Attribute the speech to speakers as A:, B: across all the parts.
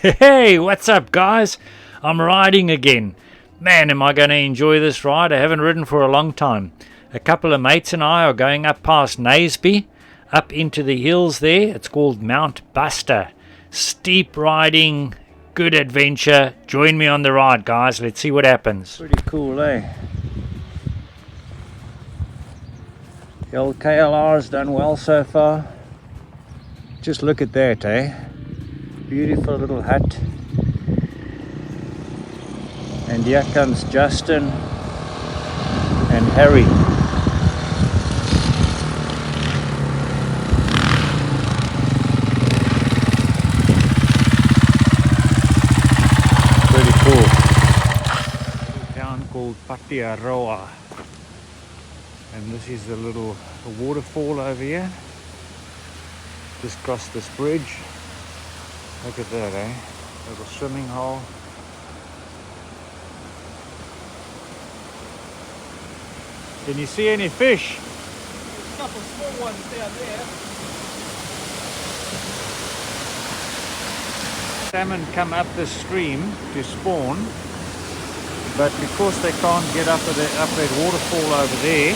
A: Hey, what's up guys? I'm riding again. Man, am I going to enjoy this ride. I haven't ridden for a long time. A couple of mates and I are going up past Naseby, up into the hills there. It's called Mount Buster. Steep riding, good adventure. Join me on the ride guys, let's see what happens. Pretty cool, eh? The old KLR's done well so far. Just look at that, eh? Beautiful little hut. And here comes Justin and Harry. Pretty cool. A town called Patiaroa. And this is the little waterfall over here. Just cross this bridge. Look at that, eh? Little swimming hole. Can you see any fish?
B: There's a couple small ones down there.
A: Salmon come up the stream to spawn, but because they can't get up that waterfall over there,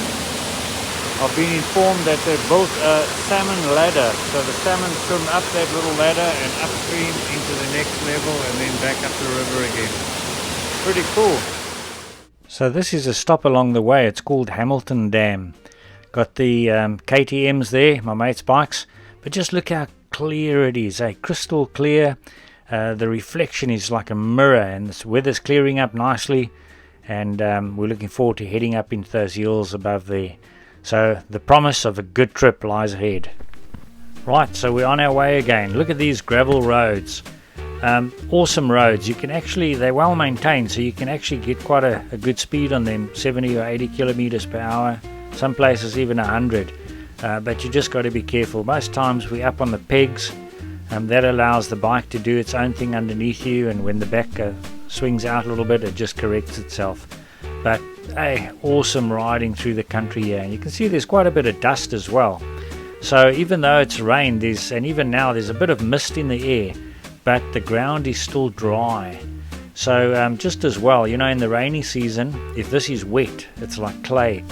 A: I've been informed that they've built a salmon ladder, so the salmon swim up that little ladder and upstream into the next level and then back up the river again. Pretty cool. So this is a stop along the way. It's called Hamilton Dam. Got the KTMs there, my mate's bikes, but just look how clear it is, crystal clear. The reflection is like a mirror, and the weather's clearing up nicely, and we're looking forward to heading up into those hills above there. So the promise of a good trip lies ahead. Right, so we're on our way again. Look at these gravel roads. Awesome roads. You can actually, they're well maintained, so you can actually get quite a good speed on them, 70 or 80 kilometers per hour. Some places even 100. But you just got to be careful. Most times we're up on the pegs. That allows the bike to do its own thing underneath you, and when the back swings out a little bit, it just corrects itself. But hey, awesome riding through the country here, and you can see there's quite a bit of dust as well. So even though it's rained, and even now there's a bit of mist in the air, but the ground is still dry. So just as well, you know, in the rainy season, if this is wet, it's like clay.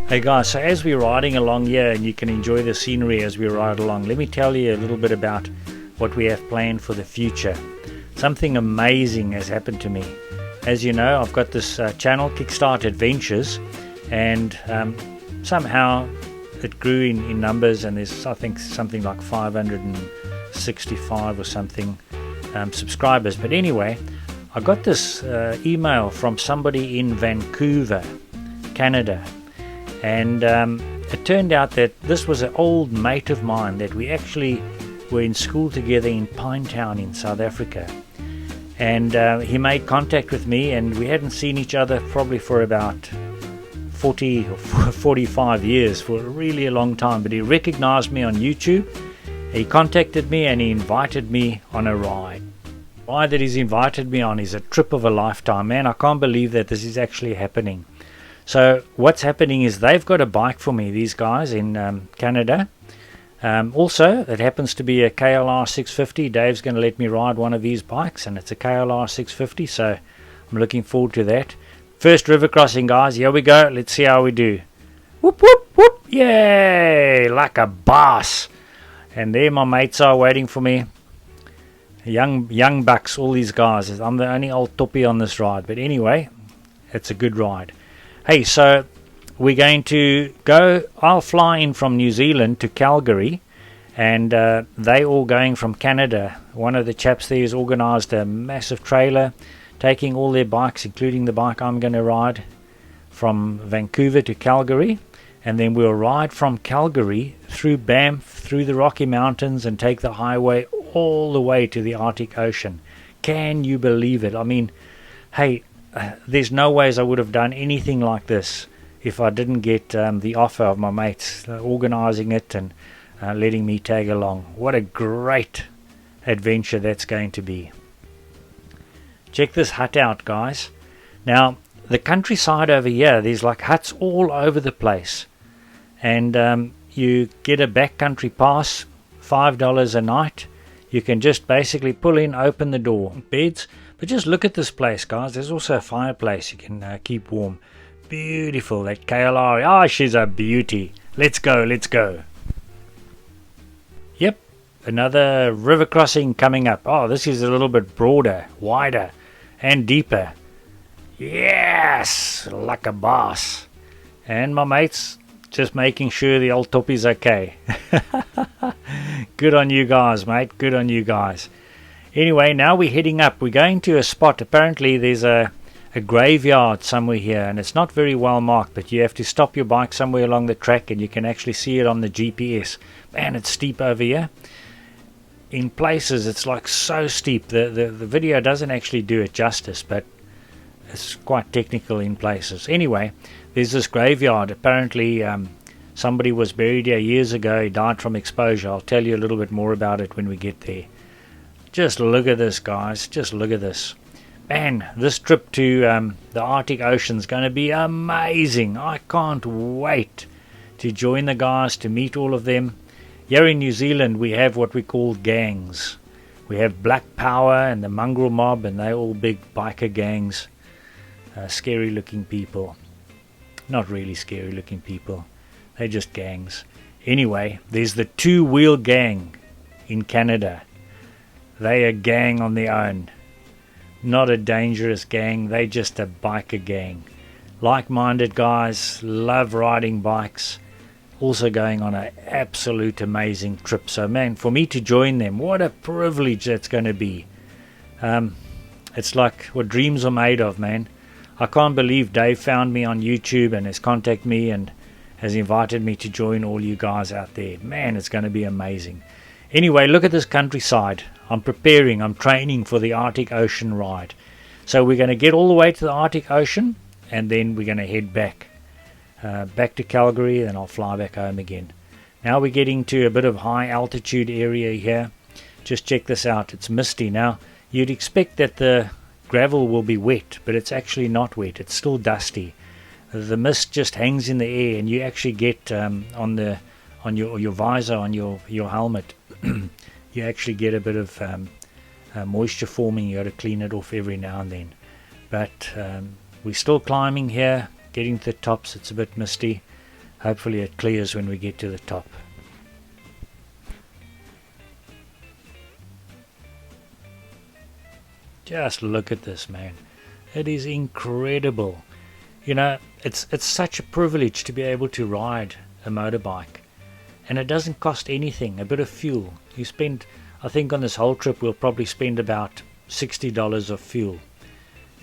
A: Hey guys, so as we're riding along here, and you can enjoy the scenery as we ride along, let me tell you a little bit about what we have planned for the future. Something amazing has happened to me. As you know, I've got this channel, Kickstart Adventures, and somehow it grew in numbers, and there's, I think, something like 565 or something subscribers. But anyway, I got this email from somebody in Vancouver, Canada, and it turned out that this was an old mate of mine that we actually were in school together in Pinetown in South Africa. And he made contact with me, and we hadn't seen each other probably for about 40 or 45 years, for a really long time. But he recognized me on YouTube. He contacted me and he invited me on a ride. The ride that he's invited me on is a trip of a lifetime. Man, I can't believe that this is actually happening. So what's happening is they've got a bike for me, these guys in Canada. Also, it happens to be a KLR 650. Dave's going to let me ride one of these bikes, and it's a KLR 650, so I'm looking forward to that. First river crossing, guys. Here we go. Let's see how we do. Whoop, whoop, whoop. Yay! Like a boss. And there my mates are waiting for me. Young bucks, all these guys. I'm the only old toppy on this ride. But anyway, it's a good ride. Hey, so we're going to go, I'll fly in from New Zealand to Calgary, and they all going from Canada. One of the chaps there has organised a massive trailer, taking all their bikes, including the bike I'm going to ride, from Vancouver to Calgary, and then we'll ride from Calgary through Banff, through the Rocky Mountains, and take the highway all the way to the Arctic Ocean. Can you believe it? I mean, hey, there's no ways I would have done anything like this if I didn't get the offer of my mates organising it and letting me tag along. What a great adventure that's going to be. Check this hut out, guys. Now, the countryside over here, there's like huts all over the place. And you get a backcountry pass, $5 a night. You can just basically pull in, open the door, beds. But just look at this place, guys. There's also a fireplace you can keep warm. Beautiful, that KLR. Ah, she's a beauty. Let's go, let's go. Yep, another river crossing coming up. Oh, this is a little bit broader, wider, and deeper. Yes, like a boss. And my mates just making sure the old toppy's okay. Good on you guys, mate. Good on you guys. Anyway, now we're heading up. We're going to a spot. Apparently there's a graveyard somewhere here, and it's not very well marked, but you have to stop your bike somewhere along the track and you can actually see it on the GPS. Man, it's steep over here. In places it's like so steep. The video doesn't actually do it justice, but it's quite technical in places. Anyway, there's this graveyard. Apparently somebody was buried here years ago. He died from exposure. I'll tell you a little bit more about it when we get there. Just look at this, guys. Just look at this. Man, this trip to the Arctic Ocean is going to be amazing. I can't wait to join the guys, to meet all of them. Here in New Zealand we have what we call gangs. We have Black Power and the Mongrel Mob, and they're all big biker gangs. Scary looking people. Not really scary looking people. They're just gangs. Anyway, there's the Two-Wheel Gang in Canada. They a gang on their own. Not a dangerous gang, they just a biker gang. Like-minded guys, love riding bikes, also going on an absolute amazing trip. So man, for me to join them, what a privilege that's going to be. It's like what dreams are made of, man. I can't believe Dave found me on YouTube and has contacted me and has invited me to join all you guys out there. Man, it's going to be amazing. Anyway, look at this countryside. I'm preparing, I'm training for the Arctic Ocean ride. So we're going to get all the way to the Arctic Ocean, and then we're going to head back to Calgary, and I'll fly back home again. Now we're getting to a bit of high altitude area here. Just check this out, it's misty. Now you'd expect that the gravel will be wet, but it's actually not wet, it's still dusty. The mist just hangs in the air, and you actually get on your visor, on your helmet, you actually get a bit of moisture forming. You got to clean it off every now and then. But we're still climbing here, getting to the tops. It's a bit misty. Hopefully it clears when we get to the top. Just look at this, man. It is incredible. You know, it's such a privilege to be able to ride a motorbike. And it doesn't cost anything, a bit of fuel. You spend, I think on this whole trip we'll probably spend about $60 of fuel.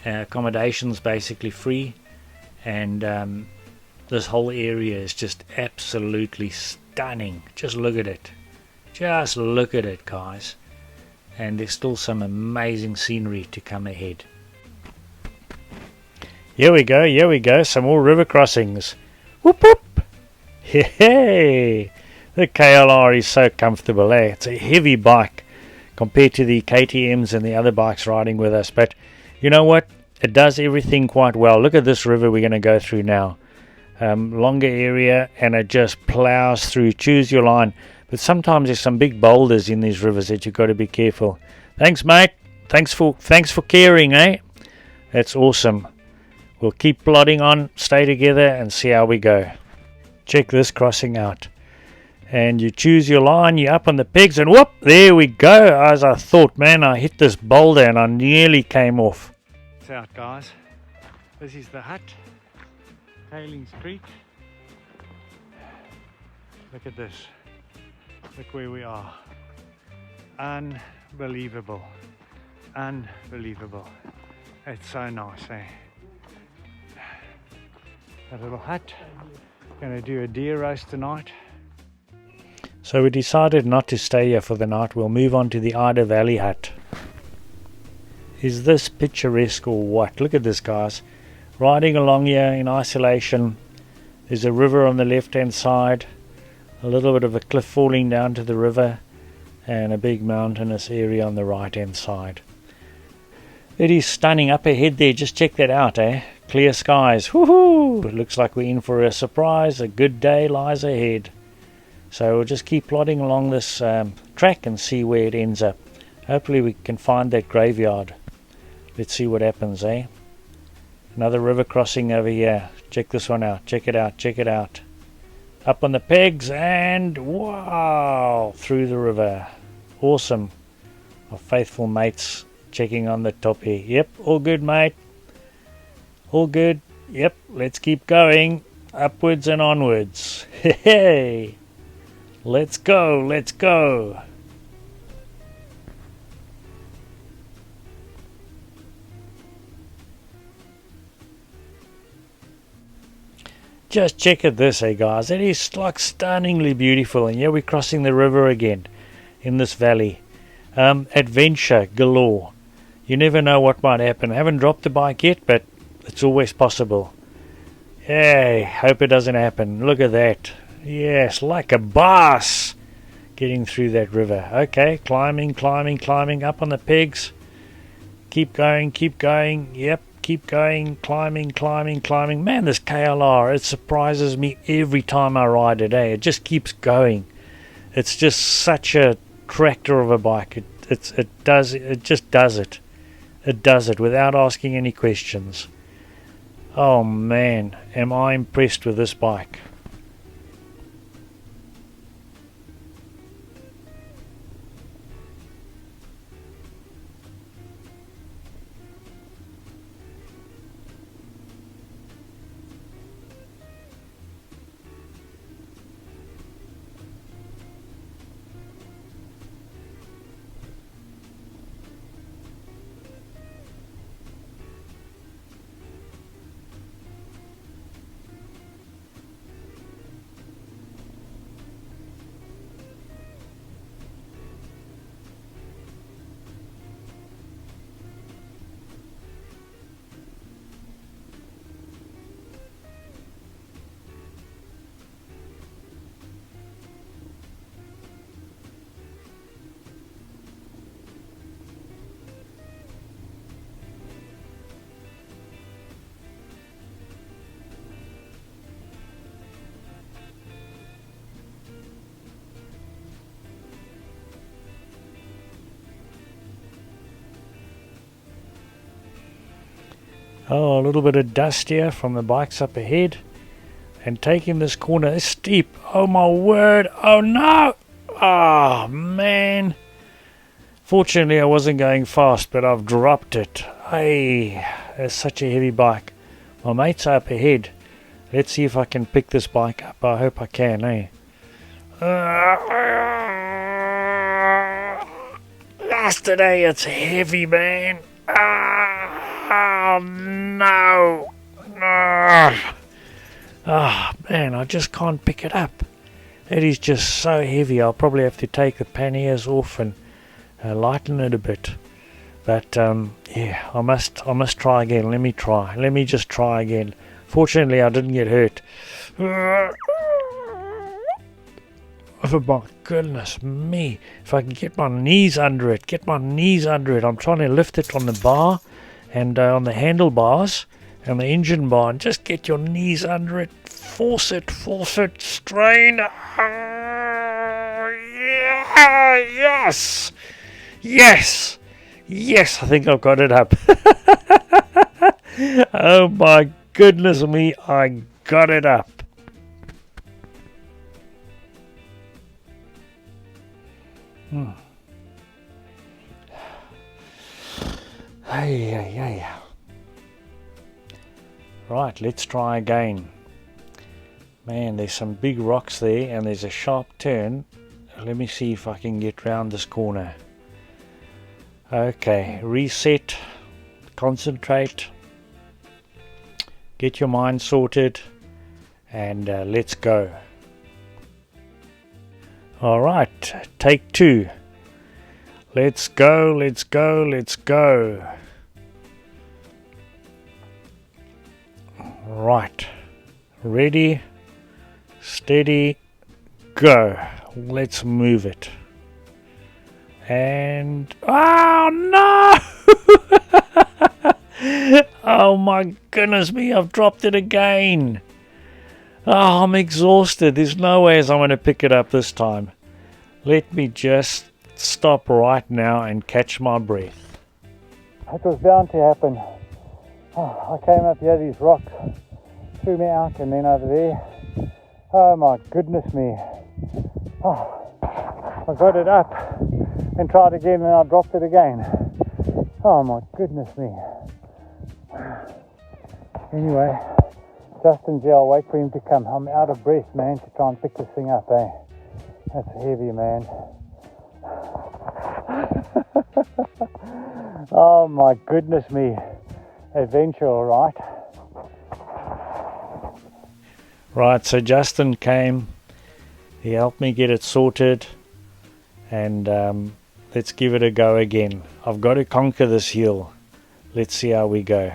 A: Accommodation's basically free, and this whole area is just absolutely stunning. Just look at it. Just look at it, guys. And there's still some amazing scenery to come ahead. Here we go, some more river crossings. Whoop whoop! Hey! The KLR is so comfortable, eh? It's a heavy bike compared to the KTMs and the other bikes riding with us, but you know what? It does everything quite well. Look at this river we're going to go through now. Longer area, and it just plows through. Choose your line. But sometimes there's some big boulders in these rivers that you've got to be careful. Thanks, mate. Thanks for caring, eh? That's awesome. We'll keep plodding on, stay together, and see how we go. Check this crossing out. And you choose your line, you're up on the pegs, and whoop, there we go. As I thought, man, I hit this boulder and I nearly came off. It's out, guys. This is the hut, Tailings Creek. Look at this. Look where we are. Unbelievable. Unbelievable. It's so nice, eh? A little hut. Gonna do a deer roast tonight. So we decided not to stay here for the night. We'll move on to the Ida Valley hut. Is this picturesque or what? Look at this, guys. Riding along here in isolation. There's a river on the left hand side, a little bit of a cliff falling down to the river, and a big mountainous area on the right hand side. It is stunning up ahead there. Just check that out, eh? Clear skies. Woohoo! It looks like we're in for a surprise. A good day lies ahead. So we'll just keep plodding along this track and see where it ends up. Hopefully we can find that graveyard. Let's see what happens, eh? Another river crossing over here. Check this one out. Check it out. Check it out. Up on the pegs and wow, through the river. Awesome. Our faithful mates checking on the top here. Yep, all good, mate. All good. Yep, let's keep going. Upwards and onwards. Hey, let's go. Let's go. Just check at this, hey guys. It is like stunningly beautiful. And yeah, we're crossing the river again in this valley. Adventure galore. You never know what might happen. I haven't dropped the bike yet, but it's always possible. Hey, hope it doesn't happen. Look at that. Yes, like a boss. Getting through that river. Okay, climbing, climbing, climbing. Up on the pegs. Keep going, keep going. Yep. Keep going, climbing, climbing, climbing. Man, this KLR, it surprises me every time I ride it, eh? It just keeps going. It's just such a tractor of a bike. It just does it. It does it without asking any questions. Oh man, am I impressed with this bike. Oh, a little bit of dust here from the bikes up ahead. And taking this corner, it's steep. Oh my word. Oh no. Oh man. Fortunately I wasn't going fast, but I've dropped it. Hey, it's such a heavy bike. My mates are up ahead. Let's see if I can pick this bike up. I hope I can, eh? Yesterday it's heavy, man. Oh no. Oh man, I just can't pick it up. It is just so heavy. I'll probably have to take the panniers off and lighten it a bit. But yeah, I must try again. Let me just try again. Fortunately I didn't get hurt. Oh my goodness me. If I can get my knees under it. I'm trying to lift it on the bar and on the handlebars and the engine bar, and just get your knees under it. Force it, strain. Yeah, yes, I think I've got it up. Oh my goodness me, I got it up. Hey. Right, let's try again. Man, there's some big rocks there and there's a sharp turn. Let me see if I can get round this corner. Okay, reset, concentrate, get your mind sorted, and let's go. Alright, take two. Let's go. Right, ready, steady, go. Let's move it. And oh no! Oh my goodness me, I've dropped it again. Oh, I'm exhausted. There's no way I'm going to pick it up this time. Let me just stop right now and catch my breath.
C: It was bound to happen. I came up here, these rocks threw me out, and then over there, oh my goodness me. I got it up and tried again, and I dropped it again. Oh my goodness me. Anyway, Justin's here, I'll wait for him to come. I'm out of breath, man, to try and pick this thing up, eh? That's heavy, man. Oh my goodness me. Adventure, alright.
A: Right, so Justin came, he helped me get it sorted, and let's give it a go again. I've got to conquer this hill. Let's see how we go.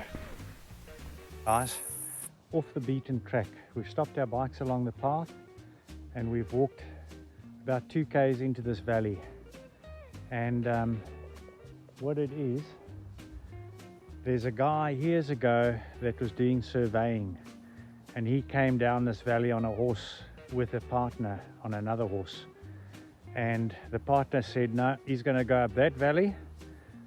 A: Guys,
C: Off the beaten track. We've stopped our bikes along the path and we've walked about 2 k's into this valley. And what it is, there's a guy years ago that was doing surveying, and he came down this valley on a horse with a partner on another horse. And the partner said, no, he's going to go up that valley.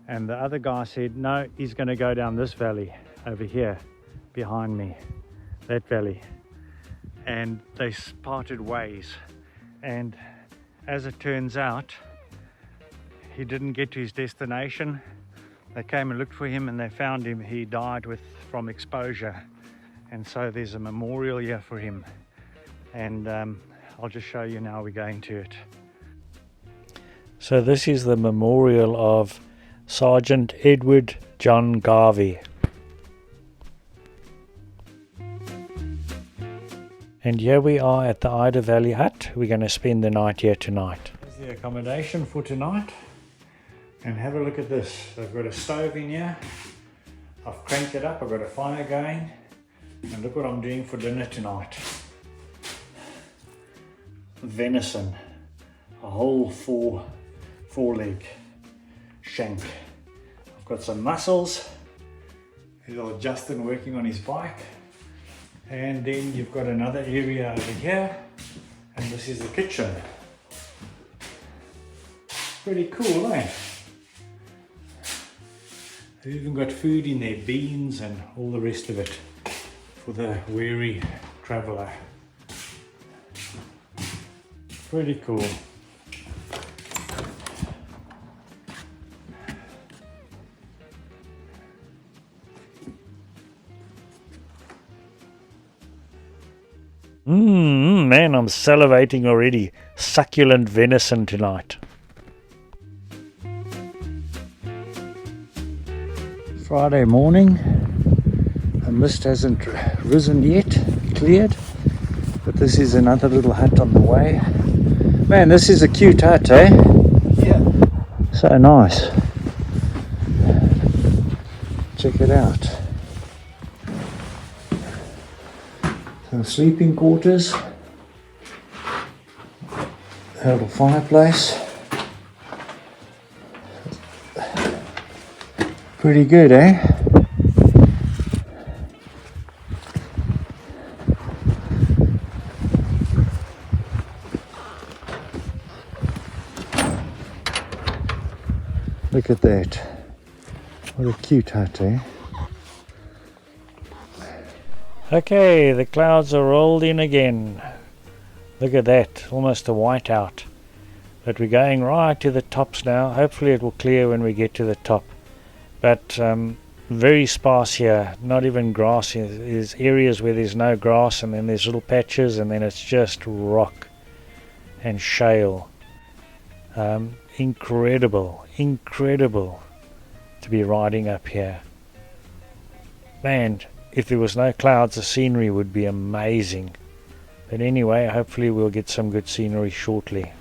C: And the other guy said, no, he's going to go down this valley over here behind me, that valley. And they parted ways. And as it turns out, he didn't get to his destination. They came and looked for him and they found him. He died from exposure. And so there's a memorial here for him. And I'll just show you now, we're going to it.
A: So this is the memorial of Sergeant Edward John Garvey. And here we are at the Ida Valley Hut. We're going to spend the night here tonight. Here's the accommodation for tonight. And have a look at this. They've got a stove in here. I've cranked it up. I've got a fire going. And look what I'm doing for dinner tonight. Venison. A whole four leg shank. I've got some mussels. Here's old Justin working on his bike. And then you've got another area over here. And this is the kitchen. Pretty cool, eh? They've even got food in there, beans and all the rest of it for the weary traveller. Pretty cool. Man, I'm salivating already. Succulent venison tonight.
C: Friday morning. The mist hasn't risen yet, cleared. But this is another little hut on the way. Man, this is a cute hut, eh?
B: Yeah.
C: So nice. Check it out. Some sleeping quarters. A little fireplace. Pretty good, eh? Look at that. What a cute hut, eh?
A: Okay, the clouds are rolled in again. Look at that, almost a whiteout. But we're going right to the tops now. Hopefully it will clear when we get to the top. But very sparse here, not even grass. There's areas where there's no grass, and then there's little patches, and then it's just rock and shale. Incredible to be riding up here. Man, if there was no clouds, the scenery would be amazing. But anyway, hopefully we'll get some good scenery shortly.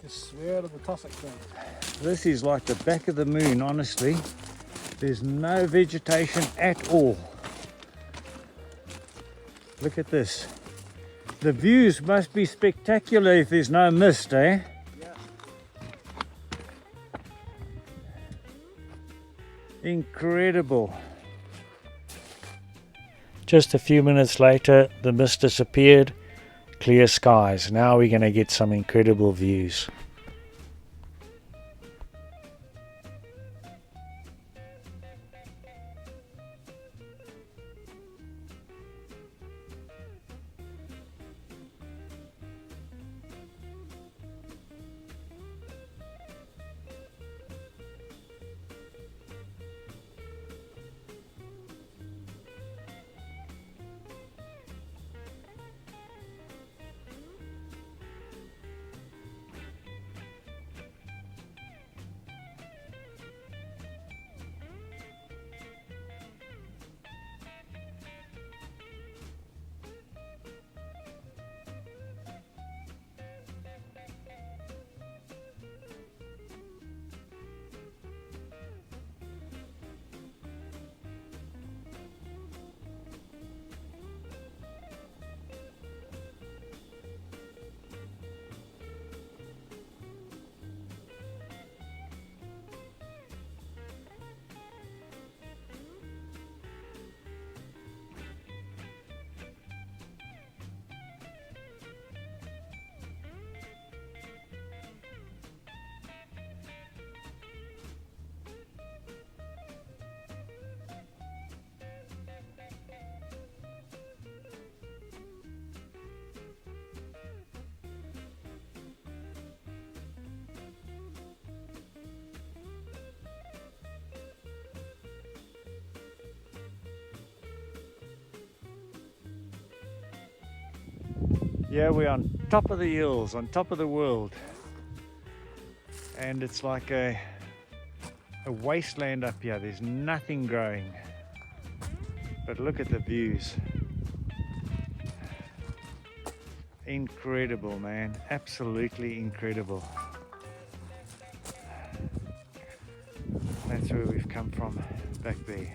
B: Just swear to the tussock thing.
C: This is like the back of the moon, honestly. There's no vegetation at all. Look at this. The views must be spectacular if there's no mist, eh?
B: Yeah.
C: Incredible.
A: Just a few minutes later, the mist disappeared, clear skies. Now we're going to get some incredible views.
C: Yeah, we're on top of the hills, on top of the world. And it's like a wasteland up here. There's nothing growing. But look at the views. Incredible, man. Absolutely incredible. That's where we've come from, back there.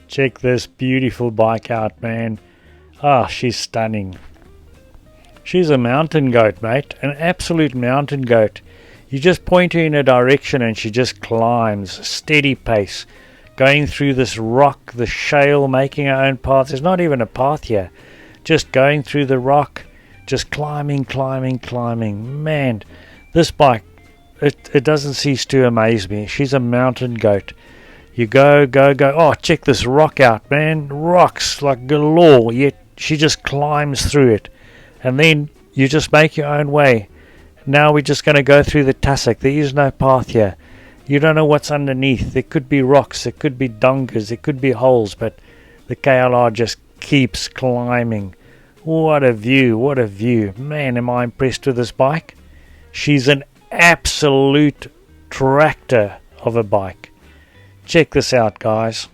A: Check this beautiful bike out, man. Ah, she's stunning. She's a mountain goat, mate. An absolute mountain goat. You just point her in a direction and she just climbs, steady pace, going through this rock, the shale, making her own path. There's not even a path here. Just going through the rock, just climbing, climbing, climbing. Man, this bike, it doesn't cease to amaze me. She's a mountain goat. You go, go, go. Oh, check this rock out, man. Rocks like galore, yet she just climbs through it. And then you just make your own way. Now we're just going to go through the tussock. There is no path here. You don't know what's underneath. There could be rocks, there could be dongas, there could be holes, but the KLR just keeps climbing. What a view, what a view. Man, am I impressed with this bike. She's an absolute tractor of a bike. Check this out, guys.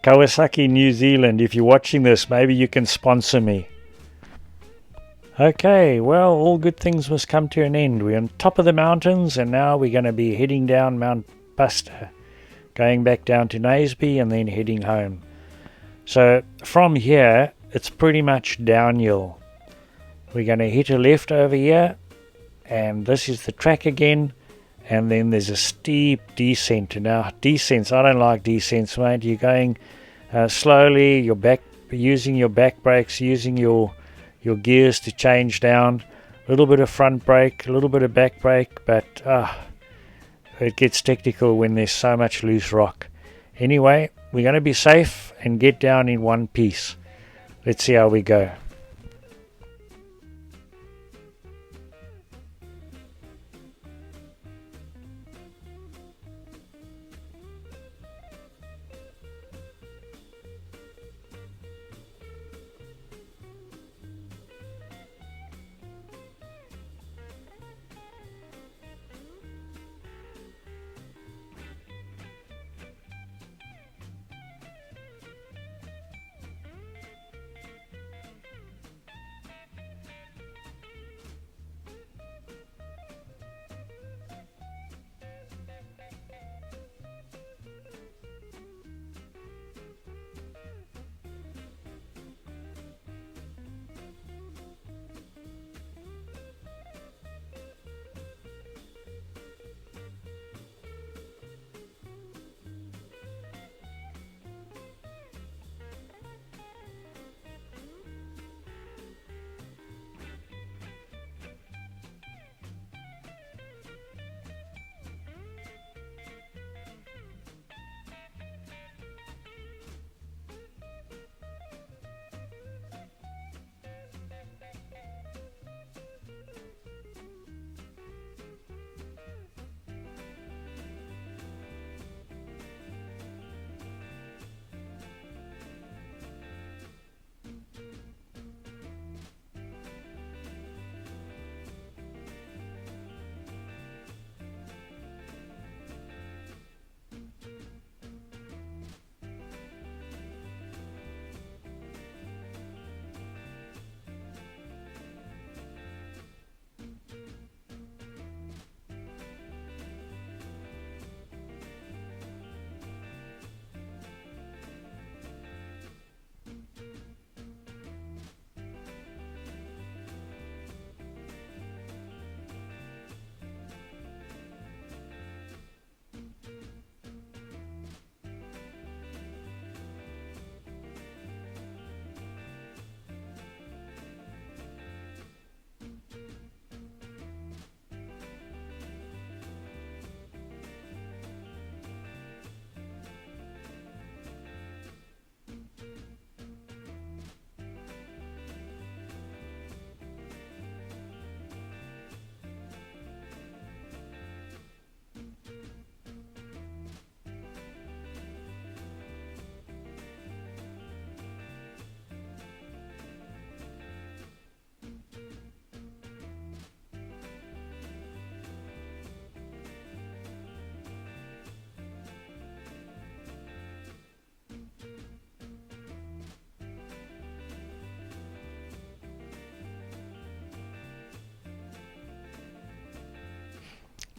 A: Kawasaki, New Zealand, if you're watching this, maybe you can sponsor me. Okay, well, all good things must come to an end. We're on top of the mountains, and now we're going to be heading down Mount Buster, going back down to Naseby and then heading home. So from here, it's pretty much downhill. We're going to hit a left over here, and this is the track again. And then there's a steep descent. Now, descents, I don't like descents, mate. You're going slowly, using your back brakes, using your gears to change down. A little bit of front brake, a little bit of back brake, but it gets technical when there's so much loose rock. Anyway, we're going to be safe and get down in one piece. Let's see how we go.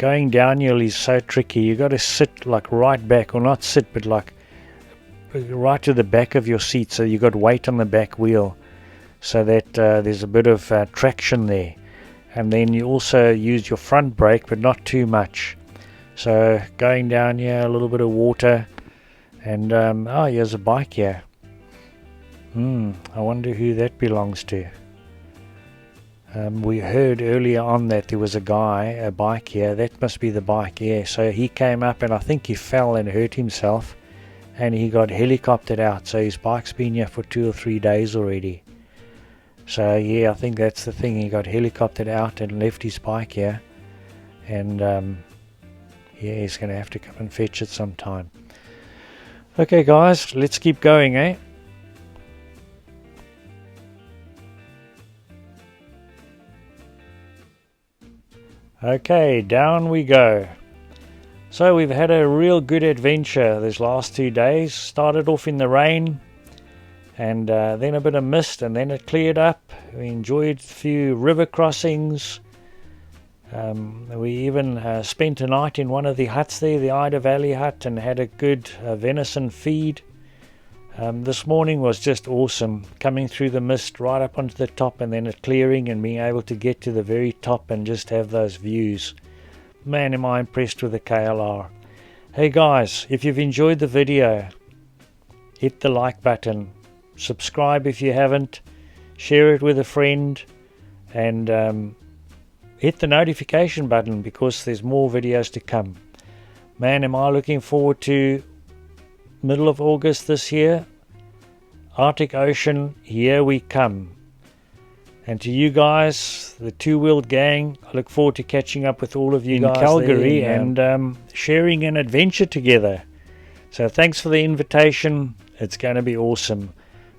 A: going downhill is so tricky. You got to sit like right back, or not sit, but like right to the back of your seat, so you got weight on the back wheel, so that there's a bit of traction there. And then you also use your front brake, but not too much. So going down here, a little bit of water, and oh, here's a bike here. I wonder who that belongs to. We heard earlier on that there was a bike here. That must be the bike, yeah. So he came up, and I think he fell and hurt himself, and he got helicoptered out. So his bike's been here for 2 or 3 days already. So yeah, I think that's the thing. He got helicoptered out and left his bike here, and yeah, he's going to have to come and fetch it sometime. Okay guys, let's keep going, eh? Okay, down we go. So we've had a real good adventure these last 2 days. Started off in the rain, and then a bit of mist, and then it cleared up. We enjoyed a few river crossings. We even spent a night in one of the huts there, the Ida Valley hut, and had a good venison feed. This morning was just awesome, coming through the mist right up onto the top, and then it clearing and being able to get to the very top and just have those views. Man, am I impressed with the KLR. Hey guys, if you've enjoyed the video, hit the like button. Subscribe if you haven't, share it with a friend, and hit the notification button, because there's more videos to come. Man, am I looking forward to middle of August this year. Arctic Ocean, here we come. And to you guys, the two-wheeled gang, I look forward to catching up with all of you guys in Calgary and sharing an adventure together. So thanks for the invitation. It's going to be awesome.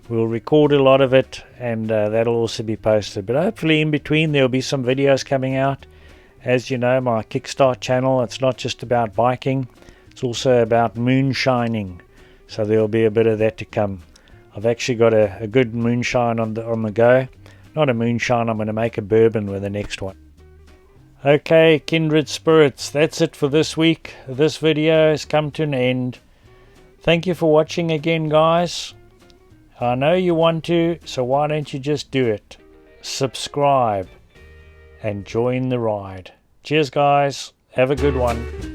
A: We'll record a lot of it, and that'll also be posted. But hopefully in between there'll be some videos coming out. As you know, my Kickstart channel, it's not just about biking. It's also about moonshining. So there'll be a bit of that to come. I've actually got a good moonshine on the go. Not a moonshine, I'm going to make a bourbon with the next one. Okay, kindred spirits, that's it for this week. This video has come to an end. Thank you for watching again, guys. I know you want to, so why don't you just do it? Subscribe and join the ride. Cheers guys, have a good one.